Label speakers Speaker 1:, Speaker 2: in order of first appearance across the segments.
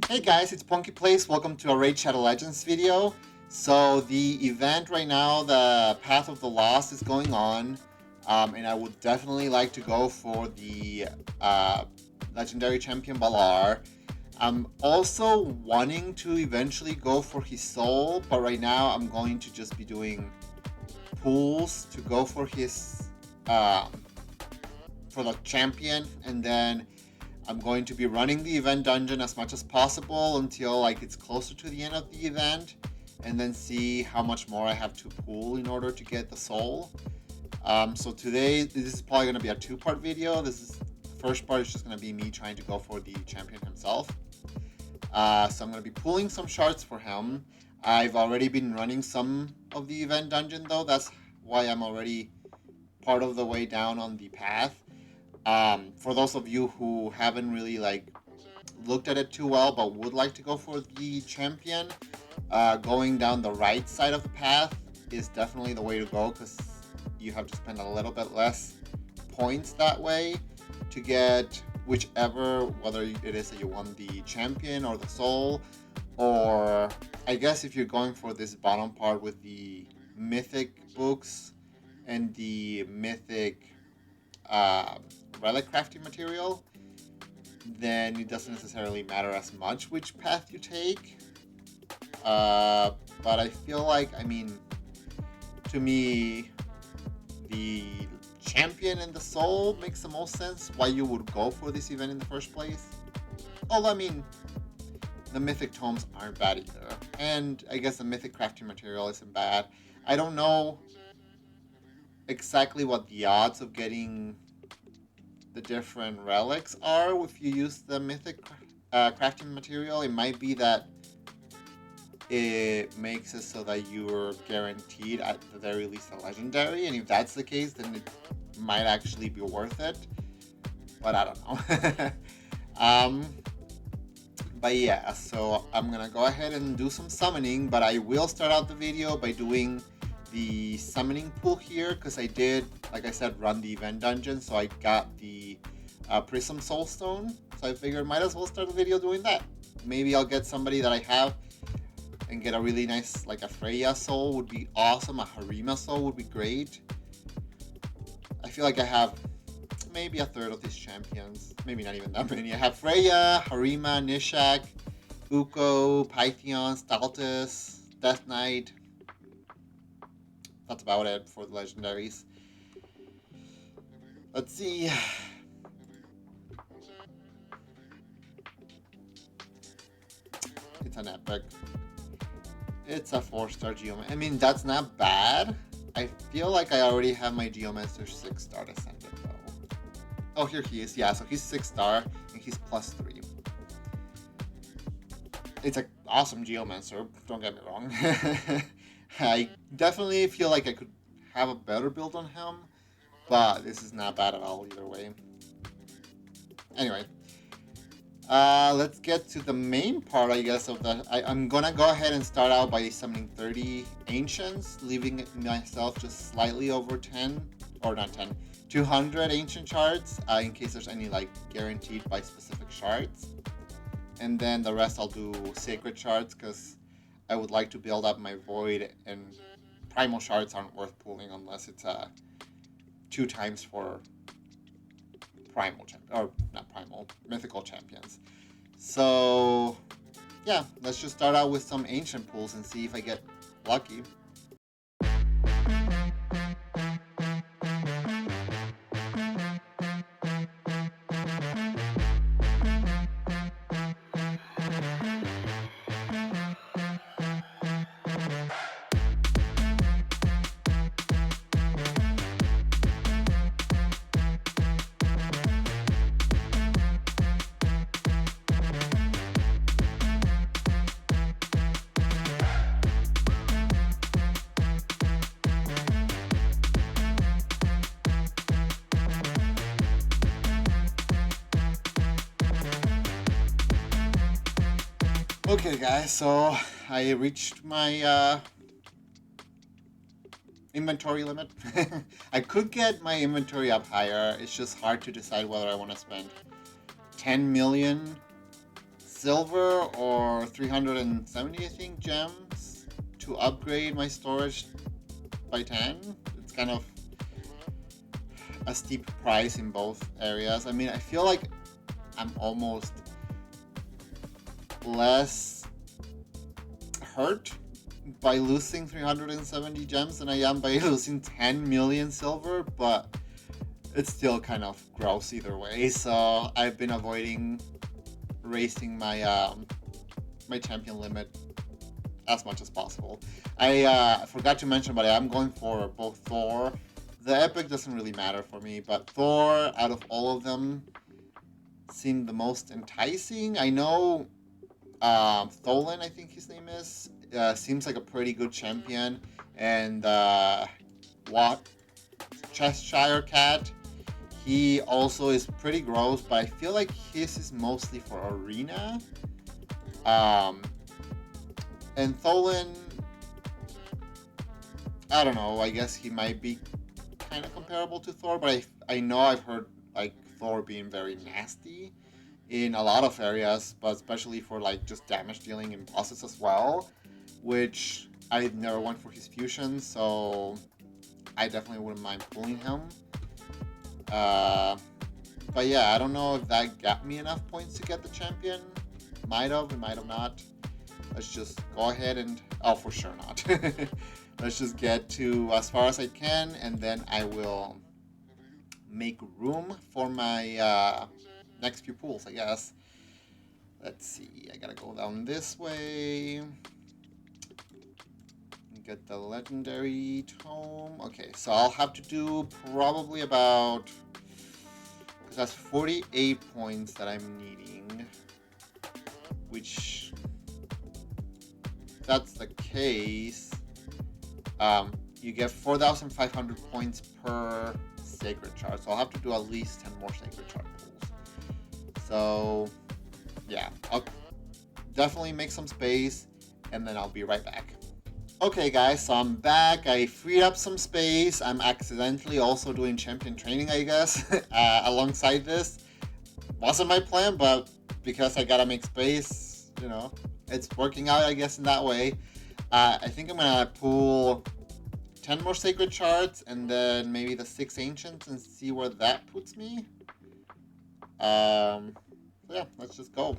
Speaker 1: Hey guys, it's PonkyPlays. Welcome to a Raid Shadow Legends video. So the event right now, the Path of the Lost is going on, and I would definitely like to go for the Legendary Champion Balar. I'm also wanting to eventually go for his soul, but right now I'm going to just be doing pulls to go for his for the champion, and then I'm going to be running the event dungeon as much as possible until like it's closer to the end of the event, and then see how much more I have to pull in order to get the soul. So today, this is probably going to be a two-part video. The first part is just going to be me trying to go for the champion himself. So I'm going to be pulling some shards for him. I've already been running some of the event dungeon though. That's why I'm already part of the way down on the path. For those of you who haven't really looked at it too well but would like to go for the champion, going down the right side of the path is definitely the way to go, because you have to spend a little bit less points that way to get whichever, whether it is that you want the champion or the soul, or I guess if you're going for this bottom part with the mythic books and the mythic relic crafting material, then it doesn't necessarily matter as much which path you take. But I feel like, to me, the champion and the soul makes the most sense why you would go for this event in the first place. Although, the mythic tomes aren't bad either. And I guess the mythic crafting material isn't bad. I don't know exactly what the odds of getting the different relics are if you use the mythic crafting material. It might be that it makes it so that you're guaranteed at the very least a legendary, and if that's the case, then it might actually be worth it, but I don't know. But yeah, so I'm gonna go ahead and do some summoning, but I will start out the video by doing the summoning pool here, because I did, like I said, run the event dungeon, so I got the Prism Soulstone, so I figured might as well start the video doing that. Maybe I'll get somebody that I have and get a really nice, like a Freya soul would be awesome, a Harima soul would be great. I feel like I have maybe a third of these champions, maybe not even that many. I have Freya, Harima, Nishak, Uko, Pythion, Staltus, Death Knight. That's about it for the legendaries. Let's see. It's an epic. It's a 4-star Geomancer. That's not bad. I feel like I already have my Geomancer 6-star descendant though. Oh, here he is. Yeah, so he's 6-star and he's +3. It's an awesome Geomancer, don't get me wrong. I definitely feel like I could have a better build on him, but this is not bad at all either way. Anyway, let's get to the main part, I guess, of the... I'm gonna go ahead and start out by summoning 30 Ancients, leaving myself just slightly over 10, or not 10, 200 Ancient Shards, in case there's any, guaranteed by specific shards. And then the rest I'll do Sacred Shards, because I would like to build up my Void, and Primal Shards aren't worth pulling unless it's 2 times for Primal champion, or not Primal, Mythical champions. So yeah, let's just start out with some Ancient pulls and see if I get lucky. Okay guys, so I reached my inventory limit. I could get my inventory up higher, it's just hard to decide whether I want to spend 10 million silver or 370, I think, gems to upgrade my storage by 10. It's kind of a steep price in both areas. I mean, I feel like I'm almost less hurt by losing 370 gems than I am by losing 10 million silver, but it's still kind of gross either way. So I've been avoiding raising my my champion limit as much as possible. I forgot to mention, but I'm going for both Thor. The epic doesn't really matter for me, but Thor, out of all of them, seemed the most enticing. I know Tholen, I think his name is, seems like a pretty good champion, and what Cheshire Cat, he also is pretty gross, but I feel like his is mostly for arena. And Tholen, I don't know, I guess he might be kind of comparable to Thor, but I know I've heard like Thor being very nasty in a lot of areas, but especially for like just damage dealing in bosses as well, which I never went for his fusion, so I definitely wouldn't mind pulling him. But yeah, I don't know if that got me enough points to get the champion. Might have, it might have not. Let's just go ahead and, oh, for sure not. Let's just get to as far as I can, and then I will make room for my next few pools, I guess. Let's see, I gotta go down this way. Get the legendary tome. Okay, so I'll have to do probably about, because that's 48 points that I'm needing, which, if that's the case, you get 4,500 points per sacred shard, so I'll have to do at least 10 more sacred shard pools. So yeah, I'll definitely make some space, and then I'll be right back. Okay guys, so I'm back. I freed up some space. I'm accidentally also doing champion training, I guess, alongside this. Wasn't my plan, but because I gotta make space, you know, it's working out, I guess, in that way. I think I'm gonna pull 10 more sacred shards and then maybe the 6 ancients and see where that puts me. So yeah, let's just go.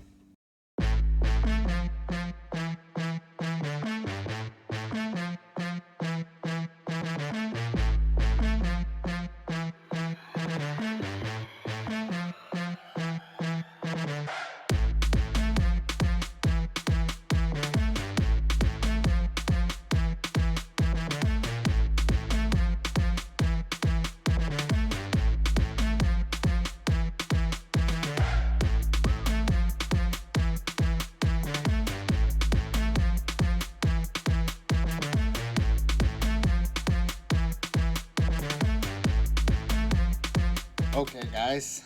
Speaker 1: Okay guys,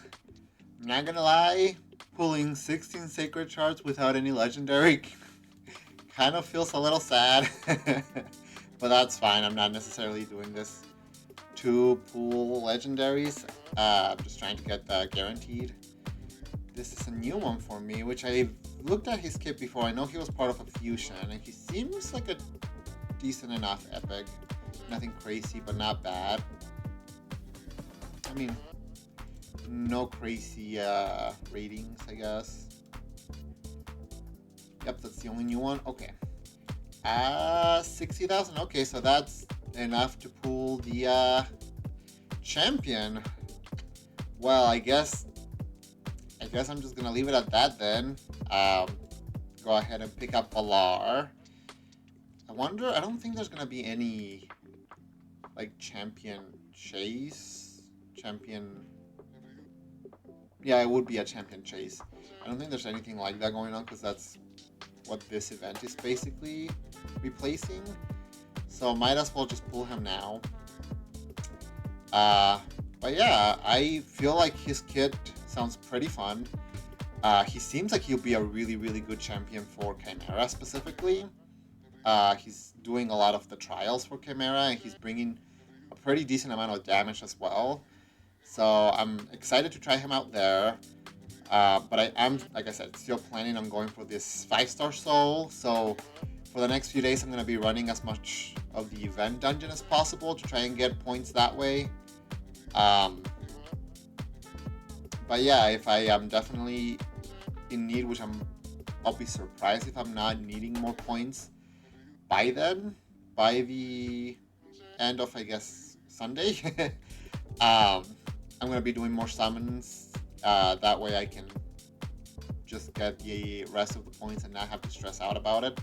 Speaker 1: I'm not gonna lie, pulling 16 sacred shards without any legendary kind of feels a little sad, but that's fine. I'm not necessarily doing this to pull legendaries. I'm just trying to get the guaranteed. This is a new one for me, which I've looked at his kit before. I know he was part of a fusion, and he seems like a decent enough epic. Nothing crazy, but not bad. I mean, no crazy ratings, I guess. Yep, that's the only new one. Okay. 60,000. Okay, so that's enough to pull the champion. Well, I guess I'm just gonna leave it at that then. Go ahead and pick up Balar. I don't think there's gonna be any like champion chase. Yeah, it would be a champion chase. I don't think there's anything like that going on because that's what this event is basically replacing. So might as well just pull him now. But yeah, I feel like his kit sounds pretty fun. He seems like he'll be a really, really good champion for Chimera specifically. He's doing a lot of the trials for Chimera, and he's bringing a pretty decent amount of damage as well. So I'm excited to try him out there. But I am, like I said, still planning on going for this 5-star soul. So for the next few days, I'm going to be running as much of the event dungeon as possible to try and get points that way. But yeah, if I am definitely in need, which I'll be surprised if I'm not needing more points by then, by the end of, I guess, Sunday. I'm going to be doing more summons. That way I can just get the rest of the points and not have to stress out about it.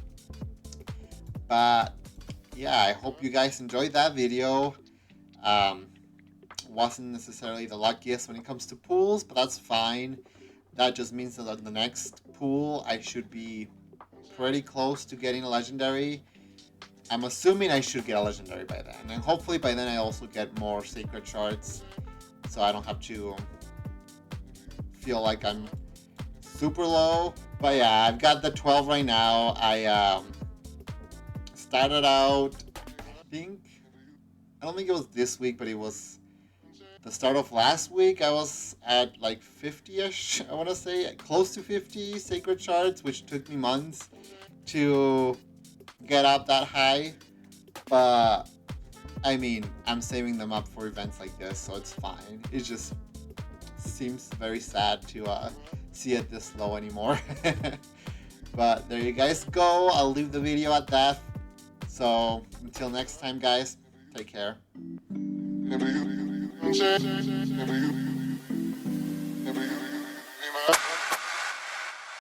Speaker 1: But yeah, I hope you guys enjoyed that video. Wasn't necessarily the luckiest when it comes to pools, but that's fine. That just means that on the next pool I should be pretty close to getting a legendary. I'm assuming I should get a legendary by then, and hopefully by then I also get more sacred shards, so I don't have to feel like I'm super low. But yeah, I've got the 12 right now. I started out, I don't think it was this week, but it was the start of last week. I was at like 50-ish, I want to say, close to 50 sacred shards, which took me months to get up that high. But I mean, I'm saving them up for events like this, so it's fine. It just seems very sad to see it this low anymore. But there you guys go. I'll leave the video at that. So until next time, guys, take care. Never you.